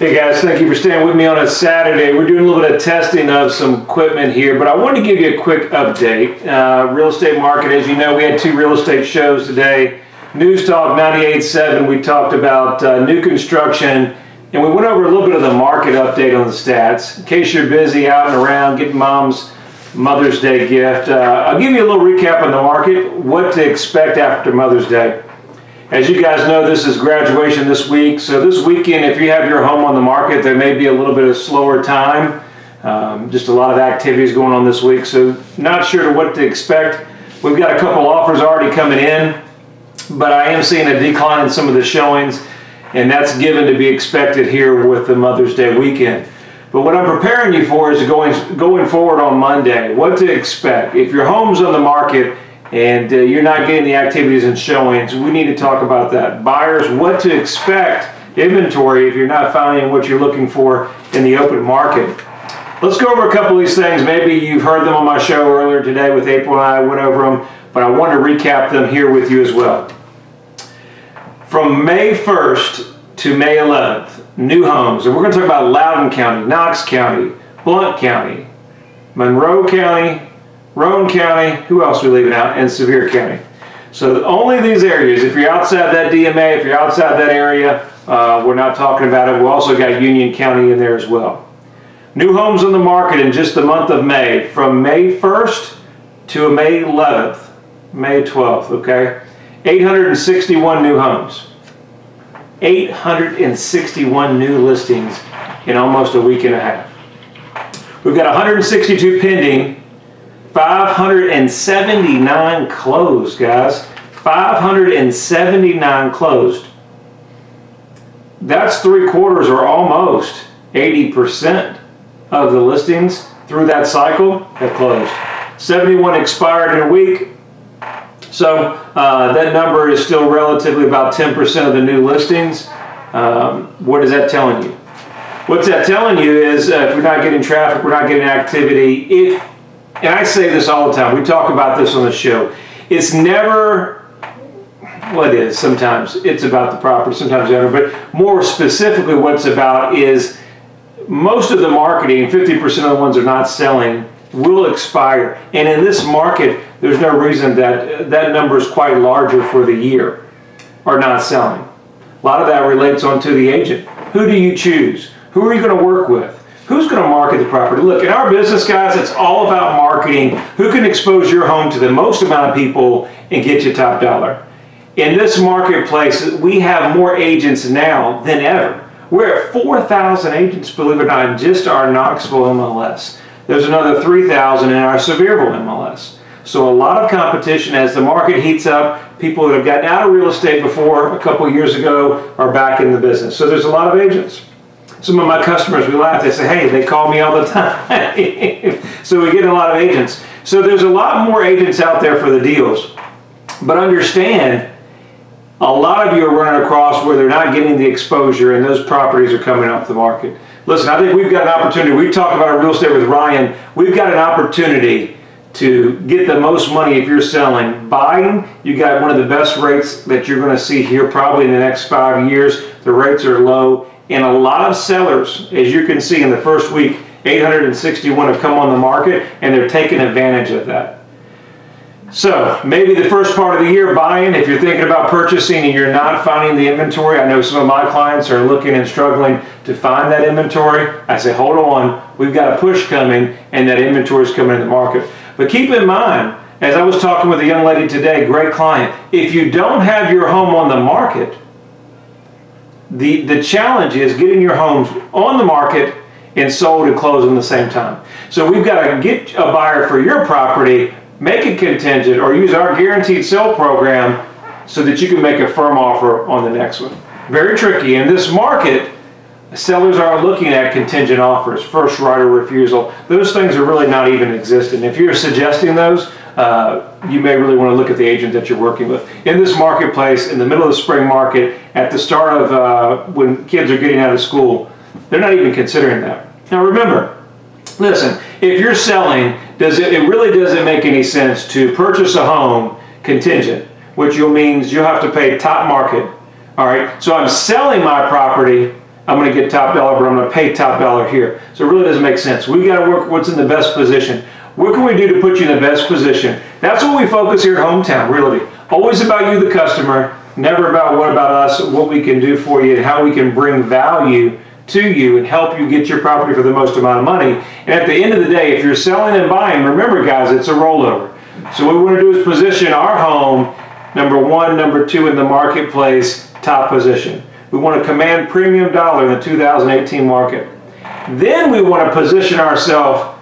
Hey guys, thank you for staying with me on a Saturday. We're doing a little bit of testing of some equipment here, but I wanted to give you a quick update. Real estate market, as you know, we had two real estate shows today. News Talk 98.7, we talked about new construction, and we went over a little bit of the market update on the stats. In case you're busy out and around getting mom's Mother's Day gift, I'll give you a little recap on the market, what to expect after Mother's Day. As you guys know, this is graduation this week, so this weekend, if you have your home on the market, there may be a little bit of slower time. Just a lot of activities going on this week, so not sure what to expect. We've got a couple offers already coming in, but I am seeing a decline in some of the showings, and that's given to be expected here with the Mother's Day weekend. But what I'm preparing you for is going forward on Monday, what to expect. If your home's on the market and you're not getting the activities and showings, we need to talk about that. Buyers, what to expect, inventory if you're not finding what you're looking for in the open market. Let's go over a couple of these things. Maybe you've heard them on my show earlier today with April and I went over them, but I want to recap them here with you as well. From May 1st to May 11th, new homes, and we're going to talk about Loudoun County, Knox County, Blount County, Monroe County, Roane County, who else are we leaving out, and Sevier County. So only these areas. If you're outside that DMA, if you're outside that area, we're not talking about it. We also got Union County in there as well. New homes on the market in just the month of May, from May 1st to May 11th, May 12th, okay? 861 new homes. 861 new listings in almost a week and a half. We've got 162 pending, 579 closed, guys. 579 closed. That's 3/4 or almost 80% of the listings through that cycle have closed. 71 expired in a week. So that number is still relatively about 10% of the new listings. What is that telling you? What's that telling you is if we're not getting traffic, we're not getting activity. And I say this all the time, we talk about this on the show. It's never, well it is, sometimes it's about the property, sometimes the owner, but more specifically what it's about is most of the marketing, 50% of the ones that are not selling, will expire. And in this market, there's no reason that that number is quite larger for the year are not selling. A lot of that relates onto the agent. Who do you choose? Who are you going to work with? Who's going to market the property? Look, in our business, guys, it's all about marketing. Who can expose your home to the most amount of people and get you top dollar? In this marketplace, we have more agents now than ever. We're at 4,000 agents, believe it or not, in just our Knoxville MLS. There's another 3,000 in our Sevierville MLS. So a lot of competition as the market heats up. People that have gotten out of real estate before a couple of years ago are back in the business. So there's a lot of agents. Some of my customers, we laugh, they say, hey, they call me all the time. So we get a lot of agents. So there's a lot more agents out there for the deals. But understand, a lot of you are running across where they're not getting the exposure and those properties are coming off the market. Listen, I think we've got an opportunity. We talked about our real estate with Ryan. We've got an opportunity to get the most money if you're selling. Buying, you got one of the best rates that you're going to see here probably in the next 5 years. The rates are low. And a lot of sellers, as you can see in the first week, 861 have come on the market and they're taking advantage of that. So maybe the first part of the year buying, if you're thinking about purchasing and you're not finding the inventory, I know some of my clients are looking and struggling to find that inventory. I say, hold on, we've got a push coming and that inventory is coming in the market. But keep in mind, as I was talking with a young lady today, great client, if you don't have your home on the market, the challenge is getting your homes on the market and sold and closed at the same time. So we've got to get a buyer for your property, make it contingent, or use our guaranteed sale program so that you can make a firm offer on the next one. Very tricky. In this market, sellers are looking at contingent offers, first right of refusal. Those things are really not even existent. If you're suggesting those, you may really want to look at the agent that you're working with. In this marketplace, in the middle of the spring market, at the start of when kids are getting out of school, they're not even considering that. Now remember, listen, if you're selling, it really doesn't make any sense to purchase a home contingent, which means you'll have to pay top market. All right, so I'm selling my property I'm going to get top dollar, but I'm going to pay top dollar here. So it really doesn't make sense. We've got to work what's in the best position. What can we do to put you in the best position? That's what we focus here at Hometown Realty. Always about you, the customer, never about what about us, what we can do for you, and how we can bring value to you and help you get your property for the most amount of money. And at the end of the day, if you're selling and buying, remember guys, it's a rollover. So what we want to do is position our home number one, number two in the marketplace, top position. We want to command premium dollar in the 2018 market. Then we want to position ourselves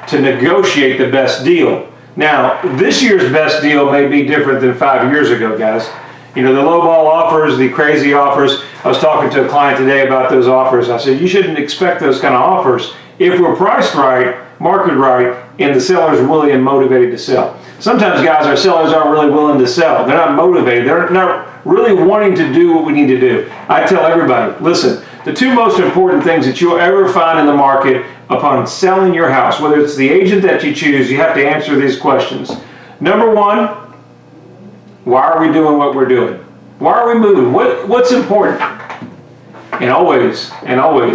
to negotiate the best deal. Now, this year's best deal may be different than 5 years ago, guys. You know, the lowball offers, the crazy offers. I was talking to a client today about those offers. I said, you shouldn't expect those kind of offers if we're priced right, marketed right, and the sellers are willing and motivated to sell. Sometimes, guys, our sellers aren't really willing to sell. They're not motivated. They're not really wanting to do what we need to do. I tell everybody, listen, the two most important things that you'll ever find in the market upon selling your house, whether it's the agent that you choose, you have to answer these questions. Number one, why are we doing what we're doing? Why are we moving? What's important? And always,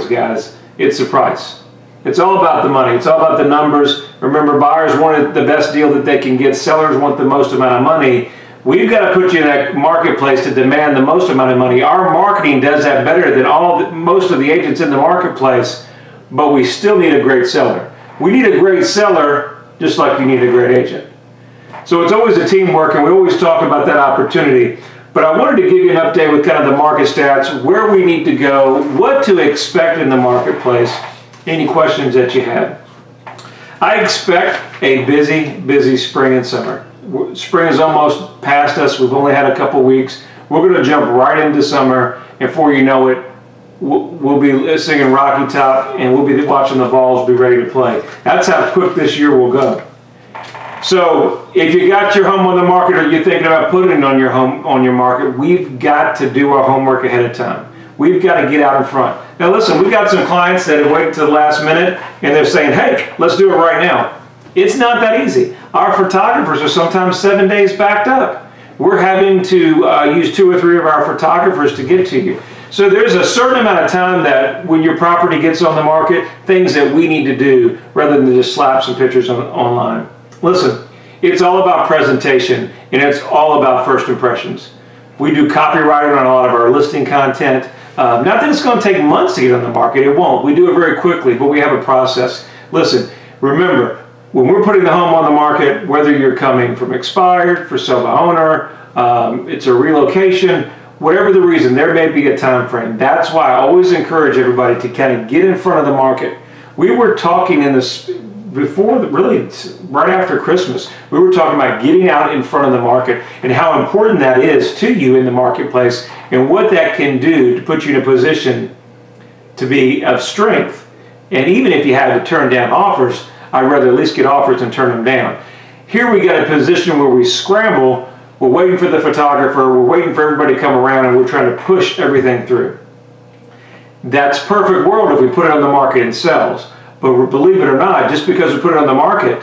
guys, it's the price. It's all about the money. It's all about the numbers. Remember, buyers want the best deal that they can get. Sellers want the most amount of money. We've got to put you in that marketplace to demand the most amount of money. Our marketing does that better than most of the agents in the marketplace, but we still need a great seller. We need a great seller just like you need a great agent. So it's always a teamwork, and we always talk about that opportunity. But I wanted to give you an update with kind of the market stats, where we need to go, what to expect in the marketplace. Any questions that you have? I expect a busy spring and summer. Spring is almost past us. We've only had a couple weeks. We're going to jump right into summer, and before you know it, we'll be singing Rocky Top, and we'll be watching the Vols be ready to play. That's how quick this year will go. So if you got your home on the market, or you're thinking about putting it on your home on your market, we've got to do our homework ahead of time. We've got to get out in front. Now listen, we've got some clients that have waited to the last minute, and they're saying, hey, let's do it right now. It's not that easy. Our photographers are sometimes 7 days backed up. We're having to use 2 or 3 of our photographers to get to you. So there's a certain amount of time that when your property gets on the market, things that we need to do rather than just slap some pictures online. Listen, it's all about presentation, and it's all about first impressions. We do copywriting on a lot of our listing content. Not that it's going to take months to get on the market. It won't. We do it very quickly, but we have a process. Listen, remember, when we're putting the home on the market, whether you're coming from expired, for sale by owner, it's a relocation, whatever the reason, there may be a time frame. That's why I always encourage everybody to kind of get in front of the market. We were talking in this before, really right after Christmas, we were talking about getting out in front of the market and how important that is to you in the marketplace and what that can do to put you in a position to be of strength. And even if you had to turn down offers, I'd rather at least get offers and turn them down. Here we got a position where we scramble, we're waiting for the photographer, we're waiting for everybody to come around, and we're trying to push everything through. That's perfect world if we put it on the market and sells. But believe it or not, just because we put it on the market,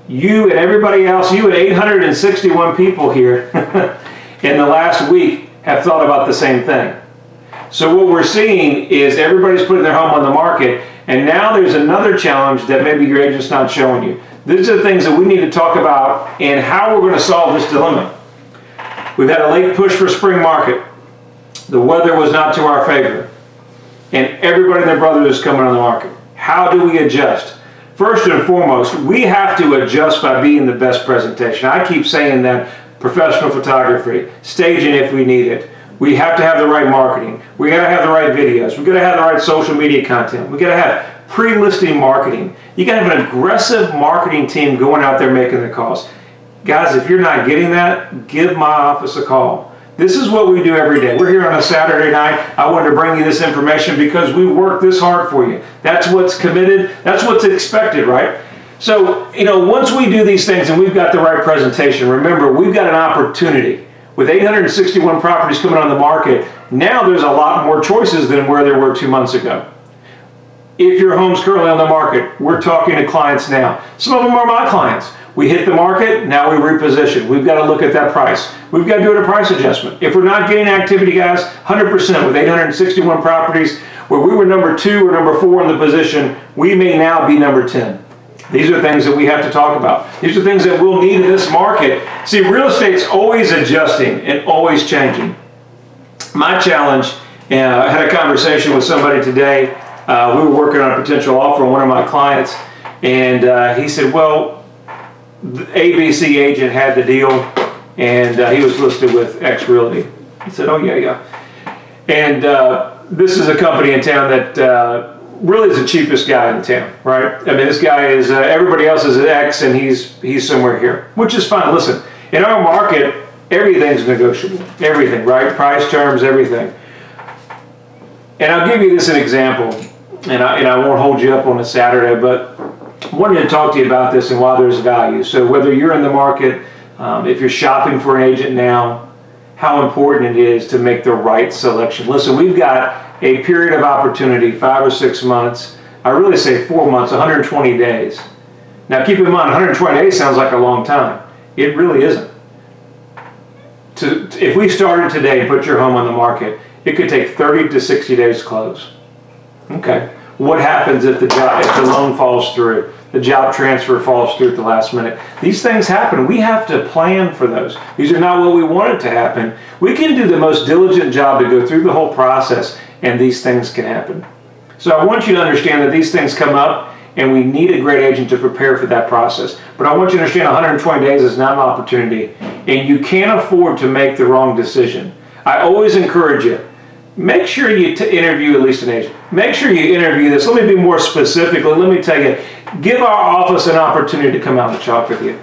you and everybody else, you and 861 people here in the last week have thought about the same thing. So what we're seeing is everybody's putting their home on the market, and now there's another challenge that maybe your agent's not showing you. These are the things that we need to talk about and how we're going to solve this dilemma. We've had a late push for spring market. The weather was not to our favor. And everybody and their brother is coming on the market. How do we adjust? First and foremost, we have to adjust by being the best presentation. I keep saying that. Professional photography, staging if we need it. We have to have the right marketing. We got to have the right videos. We got to have the right social media content. We got to have pre-listing marketing. You got to have an aggressive marketing team going out there making the calls. Guys, if you're not getting that, give my office a call. This is what we do every day. We're here on a Saturday night. I wanted to bring you this information because we work this hard for you. That's what's committed. That's what's expected, right? So, you know, once we do these things and we've got the right presentation, remember, we've got an opportunity. With 861 properties coming on the market, now there's a lot more choices than where there were 2 months ago. If your home's currently on the market, we're talking to clients now. Some of them are my clients. We hit the market, now we reposition. We've got to look at that price. We've got to do a price adjustment. If we're not getting activity, guys, 100% with 861 properties, where we were number 2 or number 4 in the position, we may now be number 10. These are things that we have to talk about. These are things that we'll need in this market. See, real estate's always adjusting and always changing. My challenge, I had a conversation with somebody today. We were working on a potential offer on one of my clients, and he said, well, the ABC agent had the deal, and he was listed with X Realty. I said, oh, yeah. And this is a company in town that really is the cheapest guy in town, right? I mean, this guy is, everybody else is an X, and he's somewhere here, which is fine. Listen, in our market, everything's negotiable. Everything, right? Price, terms, everything. And I'll give you this an example, and I won't hold you up on a Saturday, but I wanted to talk to you about this and why there's value. So whether you're in the market, if you're shopping for an agent now, how important it is to make the right selection. Listen, we've got a period of opportunity, 5 or 6 months. I really say 4 months, 120 days. Now keep in mind, 120 days sounds like a long time. It really isn't. If we started today and put your home on the market, it could take 30 to 60 days to close. Okay. What happens if the loan falls through? The job transfer falls through at the last minute. These things happen. We have to plan for those. These are not what we want it to happen. We can do the most diligent job to go through the whole process, and these things can happen. So I want you to understand that these things come up, and we need a great agent to prepare for that process. But I want you to understand 120 days is not an opportunity, and you can't afford to make the wrong decision. I always encourage you, make sure you interview at least an agent. Make sure you interview this. Let me be more specific. Let me tell you, give our office an opportunity to come out and talk with you.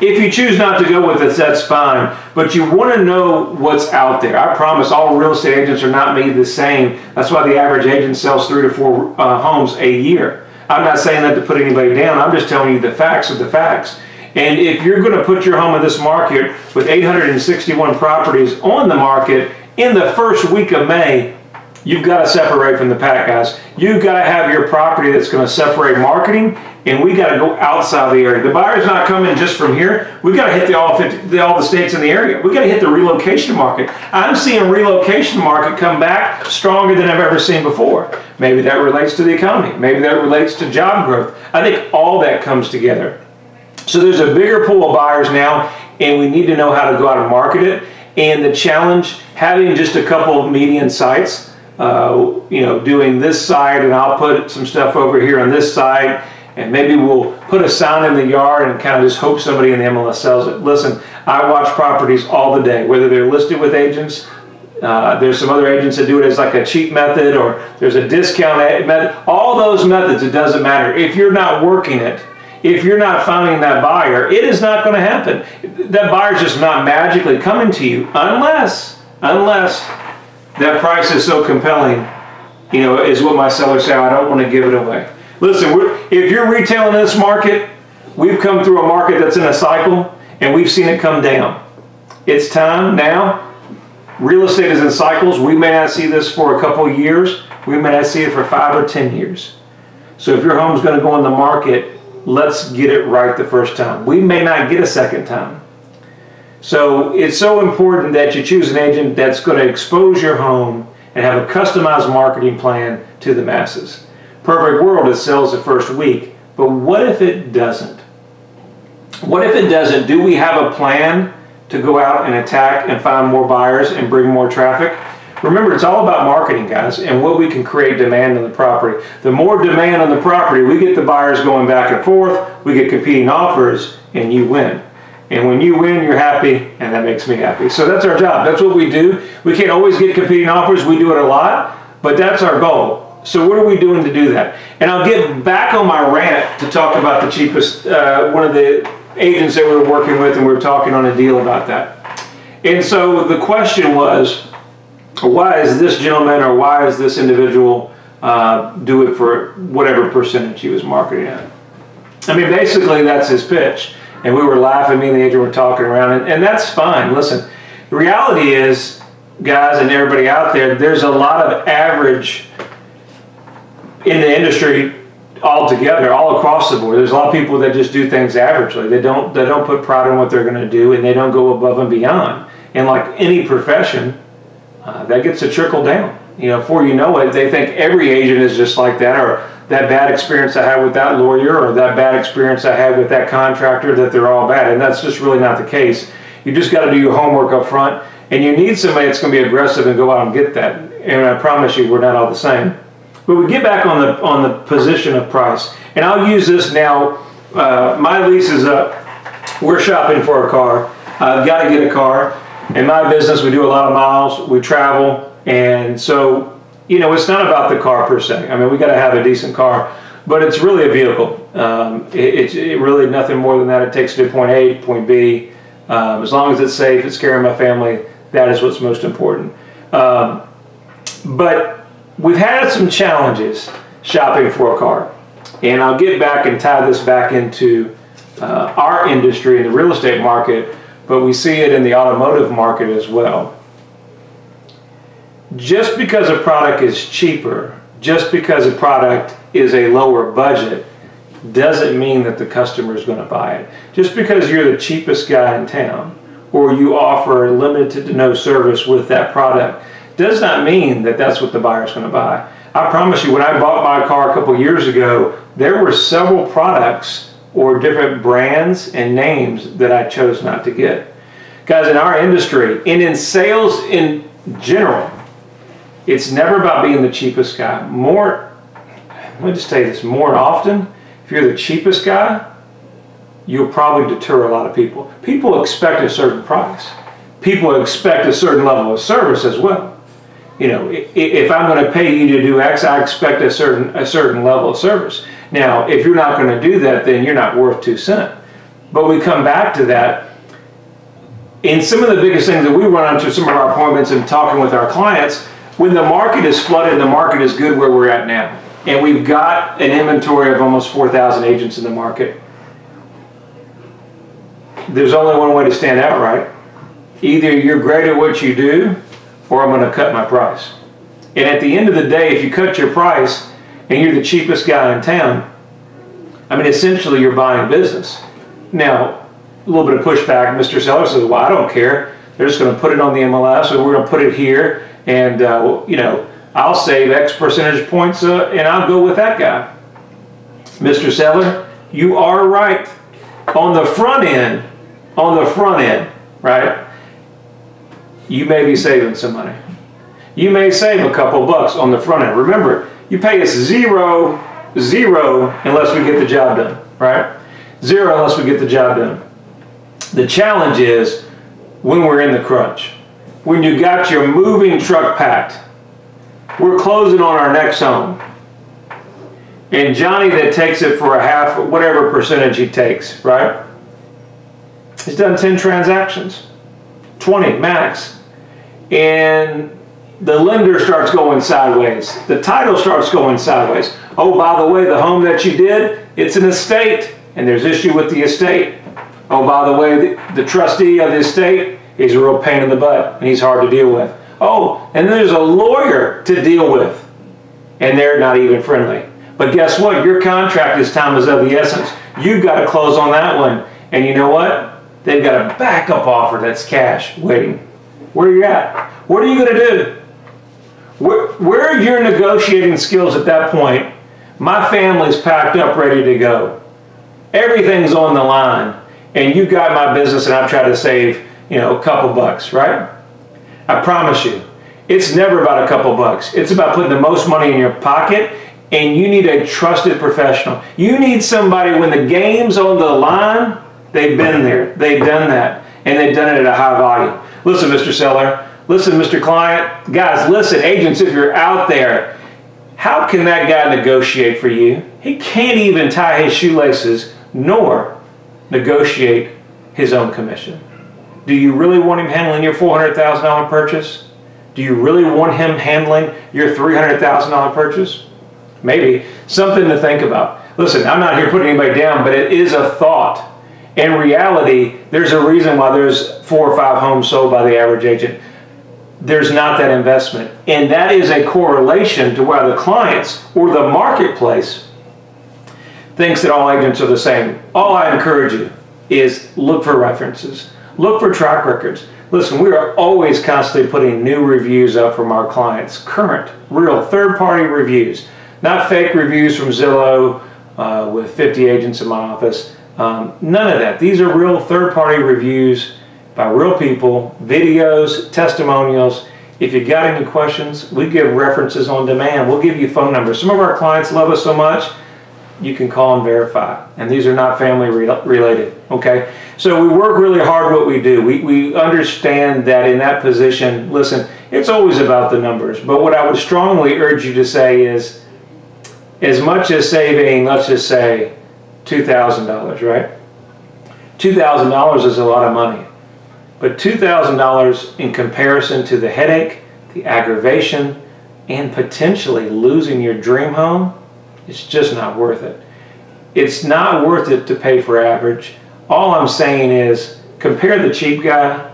If you choose not to go with us, that's fine, but you want to know what's out there. I promise all real estate agents are not made the same. That's why the average agent sells 3 to 4 homes a year. I'm not saying that to put anybody down. I'm just telling you the facts of the facts. And if you're going to put your home in this market with 861 properties on the market in the first week of May, you've got to separate from the pack, guys. You've got to have your property that's going to separate marketing, and we got to go outside the area. The buyer's not coming just from here. We've got to hit all the states in the area. We've got to hit the relocation market. I'm seeing relocation market come back stronger than I've ever seen before. Maybe that relates to the economy. Maybe that relates to job growth. I think all that comes together. So there's a bigger pool of buyers now, and we need to know how to go out and market it. And the challenge, having just a couple of median sites, doing this side, and I'll put some stuff over here on this side, and maybe we'll put a sign in the yard and kind of just hope somebody in the MLS sells it. Listen, I watch properties all the day, whether they're listed with agents. There's some other agents that do it as like a cheap method, or there's a discount method. All those methods, it doesn't matter. If you're not working it, if you're not finding that buyer, it is not going to happen. That buyer's just not magically coming to you unless that price is so compelling, is what my sellers say. I don't want to give it away. Listen, if you're retailing in this market, we've come through a market that's in a cycle, and we've seen it come down. It's time now. Real estate is in cycles. We may not see this for a couple of years. We may not see it for 5 or 10 years. So if your home's going to go on the market, let's get it right the first time. We may not get a second time. So it's so important that you choose an agent that's going to expose your home and have a customized marketing plan to the masses. Perfect world, it sells the first week. But what if it doesn't? What if it doesn't? Do we have a plan to go out and attack and find more buyers and bring more traffic? Remember, it's all about marketing, guys, and what we can create demand on the property. The more demand on the property, we get the buyers going back and forth, we get competing offers, and you win. And when you win, you're happy, and that makes me happy. So that's our job. That's what we do. We can't always get competing offers. We do it a lot, but that's our goal. So what are we doing to do that? And I'll get back on my rant to talk about the cheapest, one of the agents that we were working with, and we were talking on a deal about that. And so the question was, why is this gentleman or why is this individual do it for whatever percentage he was marketing at? I mean, basically that's his pitch. And we were laughing, me and the agent were talking around, and that's fine. Listen, the reality is, guys and everybody out there, there's a lot of average in the industry altogether, all across the board. There's a lot of people that just do things averagely. They don't put pride in what they're going to do, and they don't go above and beyond. And like any profession, that gets a trickle down. before you know it, they think every agent is just like that, or that bad experience I had with that lawyer, or that bad experience I had with that contractor, that they're all bad. And that's just really not the case. You just got to do your homework up front, and you need somebody that's going to be aggressive and go out and get that. And I promise you, we're not all the same. But we get back on the position of price, and I'll use this now. My lease is up. We're shopping for a car. I've got to get a car. In my business, we do a lot of miles. We travel, and so it's not about the car per se. I mean, we got to have a decent car, but it's really a vehicle. It's really nothing more than that. It takes you to point A, point B. As long as it's safe, it's carrying my family. That is what's most important. But we've had some challenges shopping for a car, and I'll get back and tie this back into our industry in the real estate market, but we see it in the automotive market as well. Just because a product is cheaper, just because a product is a lower budget, doesn't mean that the customer is going to buy it. Just because you're the cheapest guy in town, or you offer limited to no service with that product, does not mean that that's what the buyer's going to buy. I promise you, when I bought my car a couple years ago, there were several products or different brands and names that I chose not to get. Guys, in our industry, and in sales in general, it's never about being the cheapest guy. Let me just tell you this, more often, if you're the cheapest guy, you'll probably deter a lot of people. People expect a certain price. People expect a certain level of service as well. If I'm going to pay you to do X, I expect a certain level of service. Now, if you're not going to do that, then you're not worth 2 cents. But we come back to that. And some of the biggest things that we run into some of our appointments and talking with our clients, when the market is flooded, the market is good where we're at now. And we've got an inventory of almost 4,000 agents in the market. There's only one way to stand out, right? Either you're great at what you do, or I'm going to cut my price. And at the end of the day, if you cut your price and you're the cheapest guy in town, I mean, essentially you're buying business. Now, a little bit of pushback. Mr. Seller says, well, I don't care. They're just going to put it on the MLS, or we're going to put it here, and I'll save X percentage points, and I'll go with that guy. Mr. Seller, you are right. On the front end, right, you may be saving some money. You may save a couple bucks on the front end. Remember, you pay us zero unless we get the job done, right? Zero unless we get the job done. The challenge is when we're in the crunch. When you got your moving truck packed, we're closing on our next home. And Johnny that takes it for a half, whatever percentage he takes, right? He's done 10 transactions, 20 max. And the lender starts going sideways. The title starts going sideways. Oh, by the way, the home that you did, it's an estate, and there's issue with the estate. Oh, by the way, the trustee of the estate is a real pain in the butt, and he's hard to deal with. Oh, and there's a lawyer to deal with, and they're not even friendly. But guess what? Your contract is time is of the essence. You've got to close on that one. And you know what? They've got a backup offer that's cash waiting. Where are you at? What are you going to do? Where are your negotiating skills at that point? My family's packed up, ready to go. Everything's on the line. And you got my business, and I've tried to save, a couple bucks, right? I promise you, it's never about a couple bucks. It's about putting the most money in your pocket, and you need a trusted professional. You need somebody when the game's on the line, they've been there, they've done that, and they've done it at a high volume. Listen, Mr. Seller, listen, Mr. Client, guys, listen, agents, if you're out there, how can that guy negotiate for you? He can't even tie his shoelaces, nor negotiate his own commission. Do you really want him handling your $400,000 purchase? Do you really want him handling your $300,000 purchase? Maybe. Something to think about. Listen, I'm not here putting anybody down, but it is a thought. In reality, there's a reason why there's 4 or 5 homes sold by the average agent. There's not that investment. And that is a correlation to why the clients or the marketplace thinks that all agents are the same. All I encourage you is look for references. Look for track records. Listen, we are always constantly putting new reviews up from our clients. Current, real, third-party reviews. Not fake reviews from Zillow with 50 agents in my office. None of that. These are real third-party reviews by real people, videos, testimonials. If you got any questions, we give references on demand. We'll give you phone numbers. Some of our clients love us so much, you can call and verify. And these are not family related, okay? So we work really hard what we do. We understand that in that position, listen, it's always about the numbers. But what I would strongly urge you to say is, as much as saving, let's just say, $2,000, right? $2,000 is a lot of money. But $2,000 in comparison to the headache, the aggravation, and potentially losing your dream home, it's just not worth it. It's not worth it to pay for average. All I'm saying is compare the cheap guy,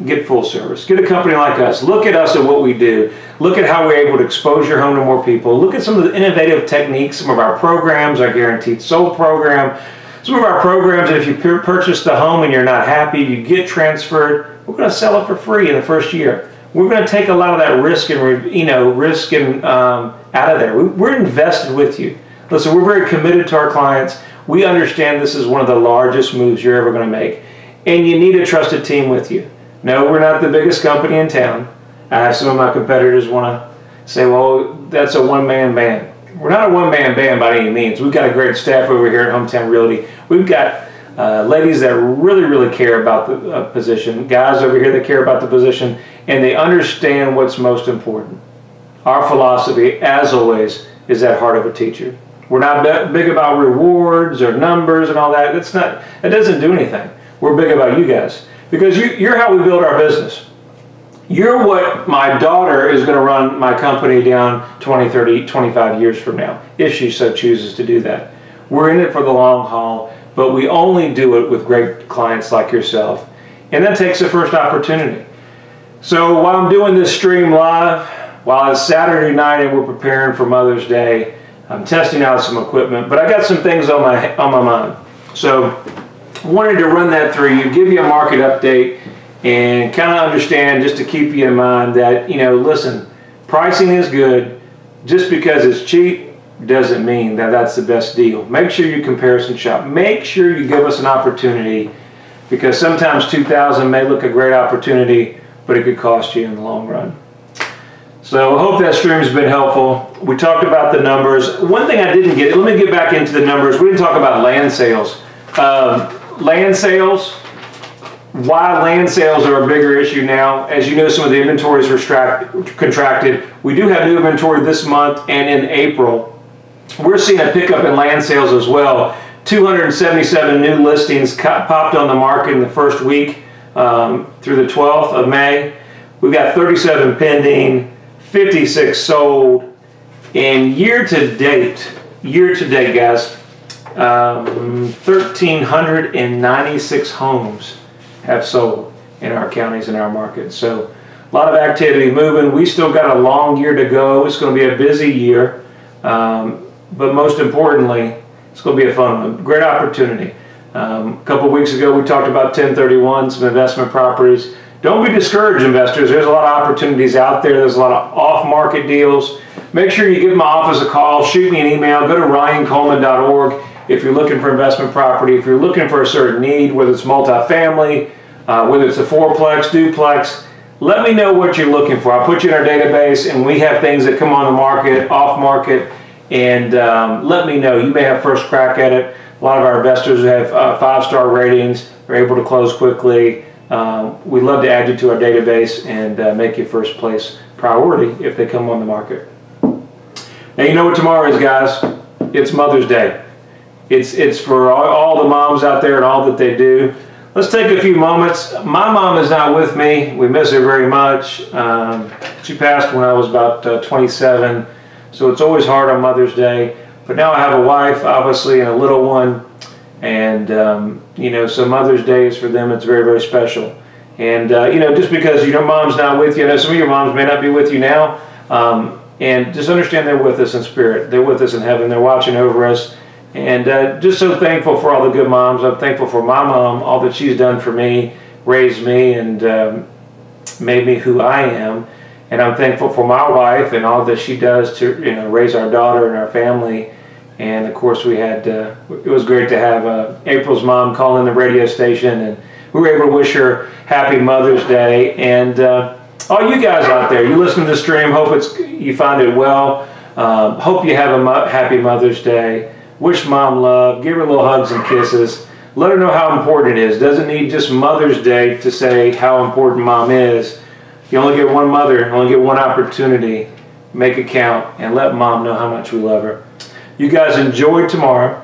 get full service. Get a company like us. Look at us and what we do. Look at how we're able to expose your home to more people. Look at some of the innovative techniques, some of our programs, our Guaranteed Sold program. Some of our programs, if you purchase the home and you're not happy, you get transferred, we're going to sell it for free in the first year. We're going to take a lot of that risk and out of there. We're invested with you. Listen, we're very committed to our clients. We understand this is one of the largest moves you're ever going to make, and you need a trusted team with you. No, we're not the biggest company in town. Some of my competitors want to say, well, that's a one-man band. We're not a one-man band by any means. We've got a great staff over here at Hometown Realty. We've got ladies that really, really care about the position, guys over here that care about the position, and they understand what's most important. Our philosophy, as always, is that heart of a teacher. We're not big about rewards or numbers and all that. That doesn't do anything. We're big about you guys because you're how we build our business. You're what my daughter is going to run my company down 20, 30, 25 years from now, if she so chooses to do that. We're in it for the long haul, but we only do it with great clients like yourself. And that takes the first opportunity. So while I'm doing this stream live, while it's Saturday night and we're preparing for Mother's Day, I'm testing out some equipment, but I got some things on my mind. So I wanted to run that through you, give you a market update, and kind of understand, just to keep you in mind that, listen, pricing is good. Just because it's cheap doesn't mean that that's the best deal. Make sure you comparison shop. Make sure you give us an opportunity, because sometimes $2,000 may look a great opportunity, but it could cost you in the long run. So I hope that stream has been helpful. We talked about the numbers. One thing I didn't get, let me get back into the numbers. We didn't talk about land sales. Land sales. Why land sales are a bigger issue now. As you know, some of the inventories were contracted. We do have new inventory this month and in April. We're seeing a pickup in land sales as well. 277 new listings popped on the market in the first week through the 12th of May. We've got 37 pending, 56 sold, and year to date guys, 1,396 homes have sold in our counties and our markets. So a lot of activity moving. We still got a long year to go. It's going to be a busy year, but most importantly, it's going to be a fun one. Great opportunity. A couple of weeks ago we talked about 1031, some investment properties. Don't be discouraged, investors. There's a lot of opportunities out there. There's a lot of off-market deals. Make sure you give my office a call. Shoot me an email. Go to ryancoleman.org. If you're looking for investment property, if you're looking for a certain need, whether it's multifamily, whether it's a fourplex, duplex, let me know what you're looking for. I'll put you in our database, and we have things that come on the market, off market, and let me know. You may have first crack at it. A lot of our investors have 5-star ratings. They're able to close quickly. We'd love to add you to our database and make you first place priority if they come on the market. Now you know what tomorrow is, guys. It's Mother's Day. It's for all the moms out there and all that they do. Let's take a few moments. My mom is not with me. We miss her very much. She passed when I was about 27, so it's always hard on Mother's Day. But now I have a wife, obviously, and a little one, and so Mother's Day is for them. It's very, very special. And just because your mom's not with you, I know some of your moms may not be with you now, and just understand they're with us in spirit. They're with us in heaven. They're watching over us. And just so thankful for all the good moms. I'm thankful for my mom, all that she's done for me, raised me and made me who I am. And I'm thankful for my wife and all that she does to raise our daughter and our family. And of course we had, it was great to have April's mom call in the radio station, and we were able to wish her happy Mother's Day. And all you guys out there, you listen to the stream, hope you find it well. Hope you have a happy Mother's Day. Wish Mom love, give her little hugs and kisses. Let her know how important it is. Doesn't need just Mother's Day to say how important Mom is. You only get one mother, only get one opportunity. Make it count and let Mom know how much we love her. You guys enjoy tomorrow.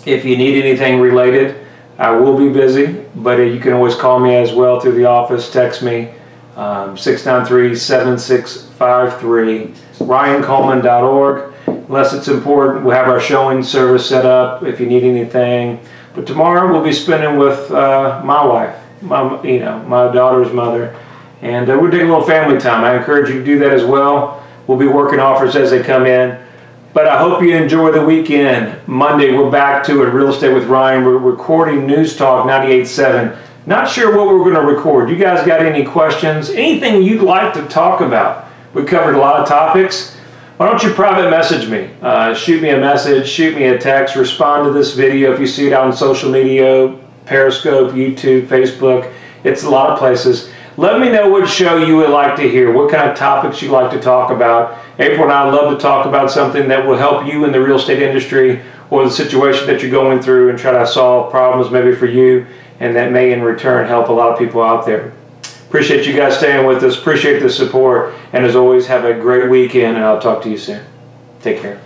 If you need anything related, I will be busy, but you can always call me as well through the office. Text me, 693-7653, ryancoleman.org. Unless it's important, we'll have our showing service set up if you need anything. But tomorrow we'll be spending with my wife, my daughter's mother, and we'll take a little family time. I encourage you to do that as well. We'll be working offers as they come in. But I hope you enjoy the weekend. Monday, we're back to it, Real Estate with Ryan. We're recording News Talk 98.7. Not sure what we're going to record. You guys got any questions? Anything you'd like to talk about? We covered a lot of topics. Why don't you private message me? Shoot me a message, shoot me a text, respond to this video if you see it out on social media, Periscope, YouTube, Facebook. It's a lot of places. Let me know what show you would like to hear, what kind of topics you'd like to talk about. April and I love to talk about something that will help you in the real estate industry or the situation that you're going through and try to solve problems maybe for you, and that may in return help a lot of people out there. Appreciate you guys staying with us. Appreciate the support. And as always, have a great weekend, and I'll talk to you soon. Take care.